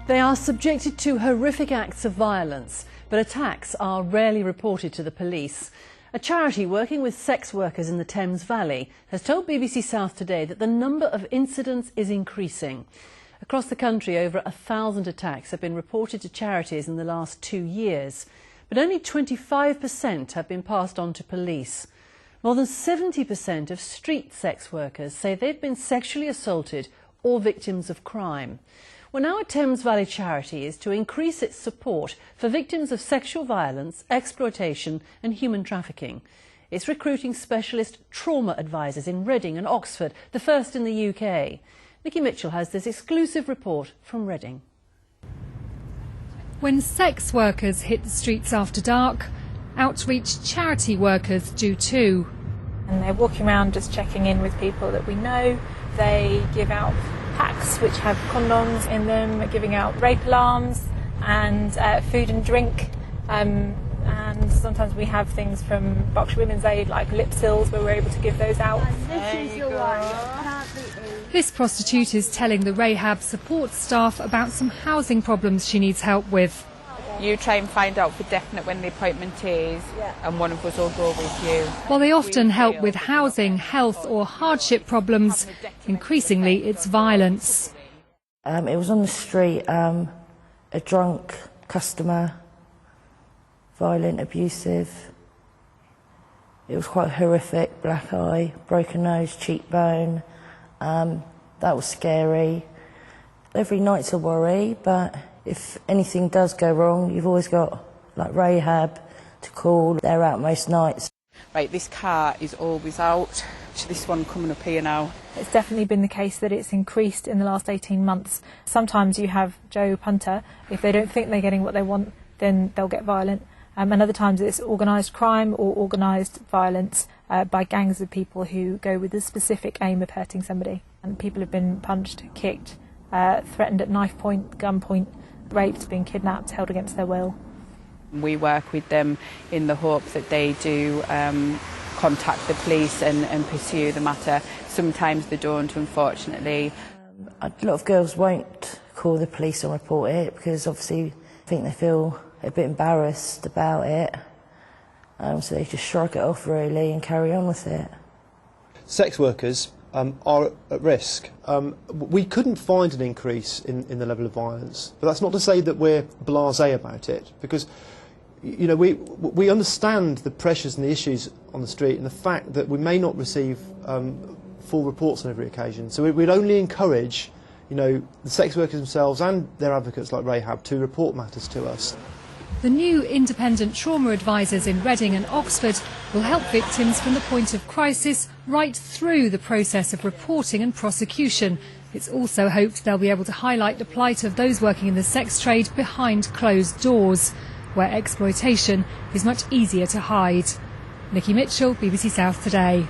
They are subjected to horrific acts of violence, but attacks are rarely reported to the police. A charity working with sex workers in the Thames Valley has told BBC South Today that the number of incidents is increasing. Across the country, over 1,000 attacks have been reported to charities in the last 2 years, but only 25% have been passed on to police. More than 70% of street sex workers say they've been sexually assaulted or victims of crime. Well, now a Thames Valley charity is to increase its support for victims of sexual violence, exploitation and human trafficking. It's recruiting specialist trauma advisors in Reading and Oxford, the first in the UK. Nikki Mitchell has this exclusive report from Reading. When sex workers hit the streets after dark, outreach charity workers do too. And they're walking around just checking in with people that we know. They give out packs which have condoms in them, giving out rape alarms and food and drink. And sometimes we have things from Berkshire Women's Aid like lip sills where we're able to give those out. This prostitute is telling the Rahab support staff about some housing problems she needs help with. You try and find out for definite when the appointment is, and one of us will go with you. While they often help with housing, health or hardship problems, increasingly it's violence. It was on the street, a drunk customer, violent, abusive. It was quite horrific, black eye, broken nose, cheekbone. That was scary. Every night's a worry, but if anything does go wrong, you've always got like Rahab to call. They're out most nights. Right, this car is always out. This one coming up here now. It's definitely been the case that it's increased in the last 18 months. Sometimes you have Joe Punter. If they don't think they're getting what they want, then they'll get violent. And other times it's organised crime or organised violence by gangs of people who go with the specific aim of hurting somebody. And people have been punched, kicked, threatened at knife point, gun point, raped, being kidnapped, held against their will. We work with them in the hope that they do contact the police and pursue the matter. Sometimes they don't, unfortunately. A lot of girls won't call the police and report it because obviously I think they feel a bit embarrassed about it. So they just shrug it off really and carry on with it. Sex workers are at risk. We couldn't find an increase in the level of violence, but that's not to say that we're blasé about it, because you know we understand the pressures and the issues on the street and the fact that we may not receive full reports on every occasion. So we'd only encourage the sex workers themselves and their advocates like Rahab to report matters to us. The new independent trauma advisors in Reading and Oxford will help victims from the point of crisis right through the process of reporting and prosecution. It's also hoped they'll be able to highlight the plight of those working in the sex trade behind closed doors, where exploitation is much easier to hide. Nikki Mitchell, BBC South Today.